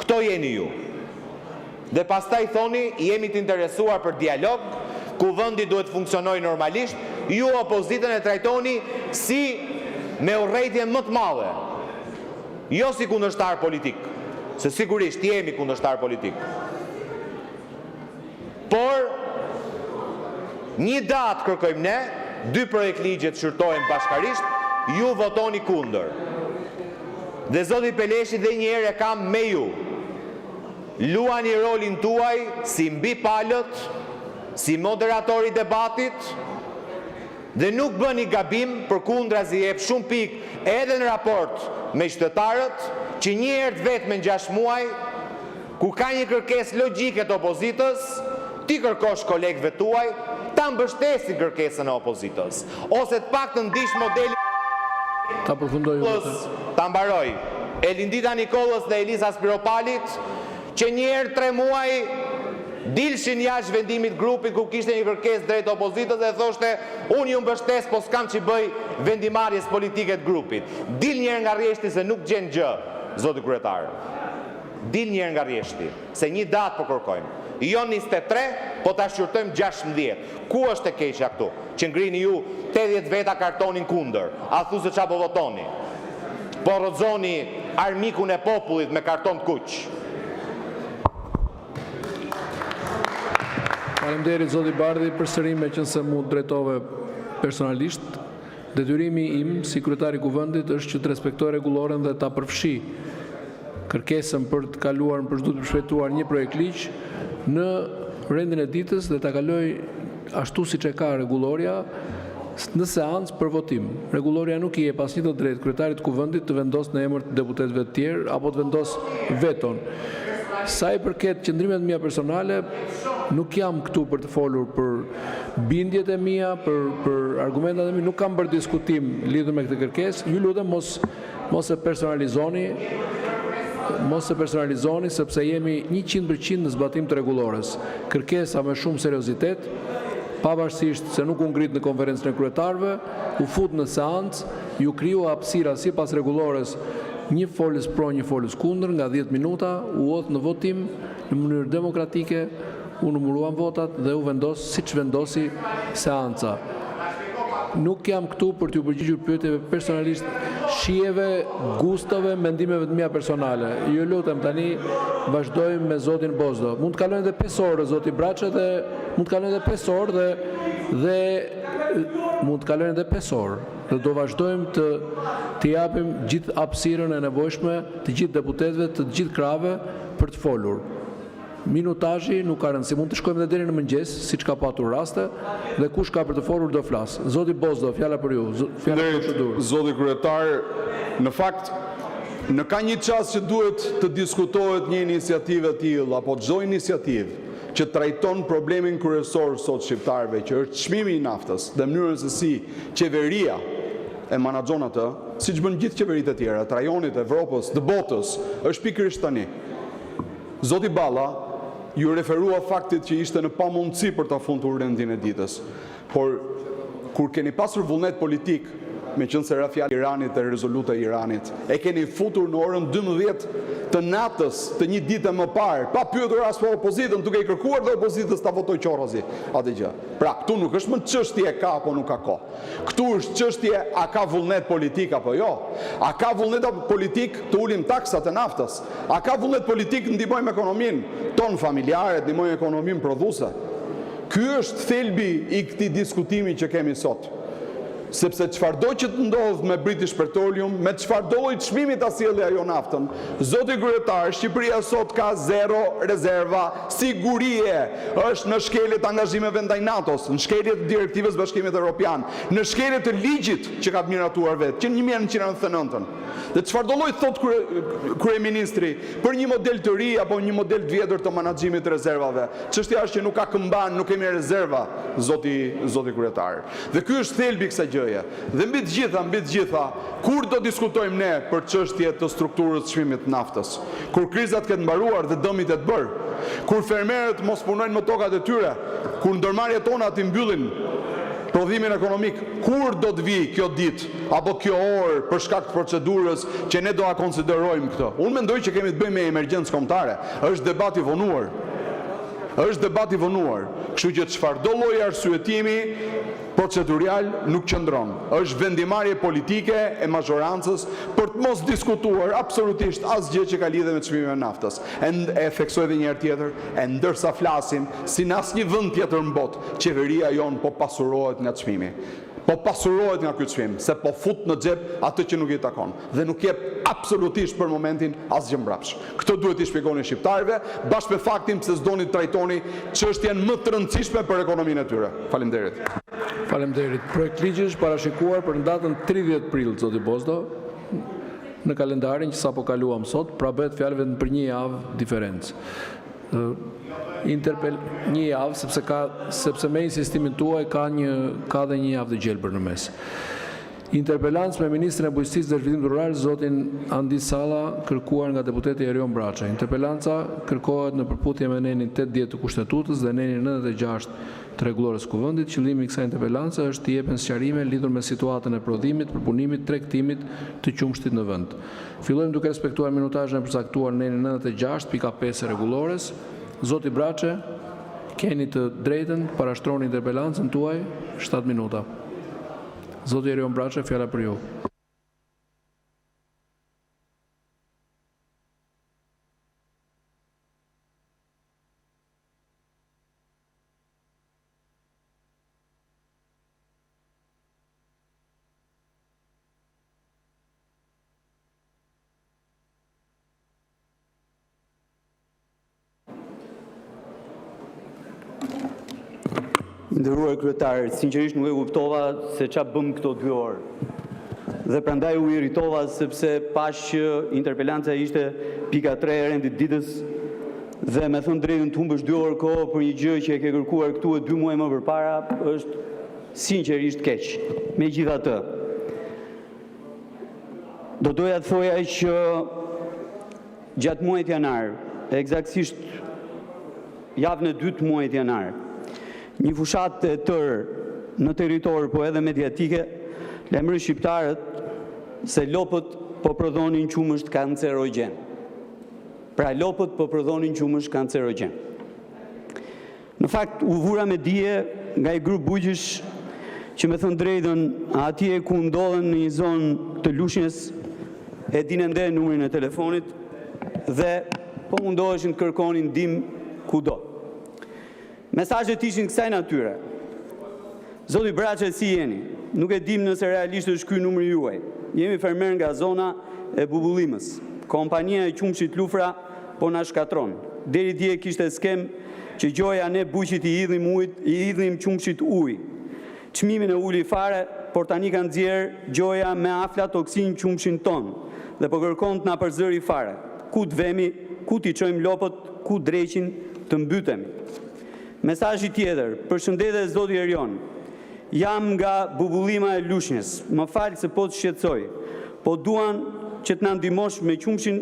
Këto jeni ju. Dhe pastaj thoni, jemi të interesuar për dialog, ku vendi duhet funksionoj normalisht, ju opozitën e trajtoni si me urrëtie më të madhe. Jo si kundërshtar politik, se sigurisht jemi kundërshtar politik. Por, një datë kërkojmë ne, 2 projekt ligje të shqyrtojmë bashkarisht, ju votoni kundër. Dhe zoti Peleshi dhe një herë e kam me ju. Luani rolin tuaj si mbi palët, si moderatori debatit, dhe nuk bëni gabim përkundrazi jep shumë pikë edhe në raport me qytetarët, që një herë vetëm në 6 muaj, ku ka një kërkesë logjike të opozitës, ti kërkosh kolegëve tuaj, ta mbështesin kërkesën e opozitës, ose të paktën ndiq modelin ta mbaroj Elindita Nikollës dhe Elisa Spiropalit, që një herë 3 muaj dilshin jashtë vendimit grupit ku kishte një kërkesë drejt opozitës dhe thoshte unë ju mbështes, po s'kam që bëj vendimarrjes politike të grupit. Dil një herë nga rrjeshti se nuk gjen gjë, zoti kryetar. Dil një herë nga rrjeshti, se një datë po kërkojmë. Jo 23, po ta shqyrtojmë 16. Ku është e keqja këtu? Që ngrini ju 80 veta kartonin kundër. A thu se çfarë po votoni? Po rrëzoni armikun e popullit me karton të kuq. Faleminderit zoti Bardhi, përsëri me qenë se mu drejtove personalisht. Detyrimi im si kryetari i kuvendit është që të respektoj rregulloren dhe ta përfshi kërkesën për të kaluar për çdo të shpejtuar një projekt ligj në rendin e ditës dhe ta kaloj ashtu siç e ka rregulloria në seancë për votim. Rregulloria nuk i jep asnjë të drejtë kryetarit të kuvendit të vendosë në emër të deputetëve të tjerë apo të vendosë veton. Sa i përket qëndrimet mia personale, nuk jam këtu për të folur për bindjet e mia, për argumentat e mia, nuk kam bërë diskutim lidhur me këtë kërkesë. Ju lutem mos e personalizoni sepse jemi 100% në zbatim të rregullores. Kërkesa me shumë seriozitet, pavarësisht se nuk u ngrit në konferencën e kryetarëve, u fut në seancë, ju kriju hapësira sipas rregullores, një folës pro, një folës kundër, nga 10 minuta, u hodh në votim në mënyrë demokratike, u numëruan votat dhe u vendos siç vendosi seanca. Nuk jam këtu për t'ju përgjigjur pyetjeve personalisht, shijeve, gustove, mendimeve të mia personale. Ju lutem tani vazhdojmë me zotin Bozdo. Mund të kalojnë edhe 5 orë zoti Braçë dhe mund të kalojnë edhe 5 orë dhe mund të kalojnë edhe 5 orë. Dhe do vazhdojmë të japim gjithë hapësirën e nevojshme të gjithë deputetëve, të gjithë krave për të folur. Minutazhi nuk ka rëndësi, mund të shkojmë edhe deri në mëngjes, siç ka patur raste, dhe kush ka për të folur do flas. Zoti Bozdo, fjala për ju, fjala për procedurë. Zoti kryetar, në fakt në ka një çast që duhet të diskutohet një iniciativë e tillë apo çdo iniciativë që trajton problemin kryesor sot shqiptarëve, që është çmimi i naftës dhe mënyrën se si qeveria e menaxhon atë, siç bën gjithë qeveritë e tjera, të rajonit, Evropës, të botës, është pikërisht tani. Zoti Balla ju referua faktit që ishte në pamundësi për ta fundur rendin e ditës. Por kur keni pasur vullnet politik, me qenë se era fjalë Iranit e rezoluta e Iranit, e keni futur në orën 12 të natës të një dite më parë, pa pyetur as po opozitën, duke i kërkuar dhe opozitës ta votoj qorrozi atë gjë. Pra, këtu nuk është më çështje ka apo nuk ka kohë. Këtu është çështje a ka vullnet politik apo jo. A ka vullnet politik të ulim taksat e naftës? A ka vullnet politik të ndihmojmë ekonominë tonë familjare, të ndihmojmë ekonominë prodhuese? Ky është thelbi i këtij diskutimi që kemi sot. Sepse çfarëdo që të ndodh me British Petroleum, me çfarëdo lloj çmimi ta sjellë ajo naftën, zoti kryetar, Shqipëria sot ka 0 rezerva sigurie. Është në shkelje të angazhimeve ndaj NATO-s, në shkelje të direktivës Bashkimit Evropian, në shkelje të ligjit që ka të miratuar vetë, që 1999. Dhe çfarëdo lloj thot kryeministri për një model të ri apo një model të vjetër të menaxhimit të rezervave. Çështja është që nuk ka këmban, nuk kemi rezerva, zoti kryetar. Dhe ky është thelbi i kësaj gjëje. Dhe mbi të gjitha, kur do diskutojmë ne për çështje të strukturës së çmimit të naftës? Kur krizat ketë mbaruar dhe dëmit e të bërë? Kur fermerët mos punojnë më tokat e tyre? Kur ndërmarrjet tona ti mbyllin prodhimin ekonomik, kur do të vi kjo ditë apo kjo orë për shkak të procedurës që ne do a konsiderojmë këtë? Unë mendoj që kemi të bëjmë me emergjencë kombëtare. Është debat i vonuar. Është debat i vonuar. Kështu që çfarëdo lloj arsyetimi procedurial nuk qëndron. Është vendimarrje politike e mazhorancës për të mos diskutuar absolutisht asgjë që ka lidhje me çmimin e naftës. E theksoj edhe një herë tjetër, e ndërsa flasim, si në asnjë vend tjetër në botë, qeveria jon po pasurohet nga çmimi. Po pasurohet nga ky çmim, se po fut në xhep atë që nuk i takon dhe nuk jep absolutisht për momentin asgjë mbrapsht. Këtë duhet t'i shpjegoni shqiptarëve, bashkë me faktin pse s'doni të trajtoni çështjen më të rëndësishme për ekonominë e tyre. Faleminderit. Faleminderit. Projekt ligji është parashikuar për datën 30 prill, zoti Bozdo, në kalendarin që sapo kaluam sot, pra bëhet fjalë vetëm për një javë diferencë. Një javë, sepse me insistimin tuaj ka dhe një javë të gjelbër në mes. Interpelancë me Ministrin e Bujqësisë dhe Zhvillimit Rural, zotin Andi Salla, kërkuar nga deputeti Erion Braça. Interpelanca kërkohet në përputhje me nenin 810 të Kushtetutës dhe nenin 96 të rregullores kuvendit. Qëllimi i kësaj interpelance është të jepen sqarime lidhur me situatën e prodhimit, përpunimit, tregtimit të qumshtit në vend. Fillojmë duke respektuar minutazhin e përcaktuar në nenin 96.5 e rregullores. Zoti Braçe, keni të drejtën të parashtroni interpelancën tuaj 7 minuta. Zoti Erion Braçe, fjala për ju. Nderuar kryetar, sinqerisht nuk e kuptova se çfarë bëm këto 2 orë. Dhe prandaj u irritova sepse pash që interpelanca ishte pika 3 e rendit ditës dhe me thënë drejtën të humbësh 2 orë kohë për një gjë që e ke kërkuar këtu e 2 muaj më përpara është sinqerisht keq. Megjithatë, do doja të thoja që gjatë muajit janar, eksaktësisht javën e 2 të muajit janar, një fushat e tërë në territor, po edhe mediatike, lajmëroi shqiptarët se lopët po prodhonin qumësht kancerogjen. Pra lopët po prodhonin qumësht kancerogjen. Në fakt, u vura me dije nga i grup bujqish që me thënë drejtën atje ku ndodhen në një zonë të Lushnjës, e dinë ende numrin e telefonit dhe po mundoheshin të kërkonin ndihmë kudo. Mesazhet ishin kësaj natyre. Zoti Braçe, si jeni? Nuk e dim nëse realisht është ky numri juaj. Jemi fermer nga zona e Bubullimës. Kompania e qumshit Lufra po na shkatron. Deri dje kishte skem që gjoja ne bujqit i idhnim qumshit ujë. Çmimin e uli fare, por tani kanë nxjerr gjoja me aflatoksin qumshin ton dhe po kërkon të na përzëri fare. Ku të vemi, ku t'i çojmë lopët, ku dreqin të mbytemi. Mesazhi tjetër, përshëndetje zoti Erion. Jam nga Bubullima e Lushnjës. Më fal se po të shqetësoj, po duan që të na ndihmosh me qumshin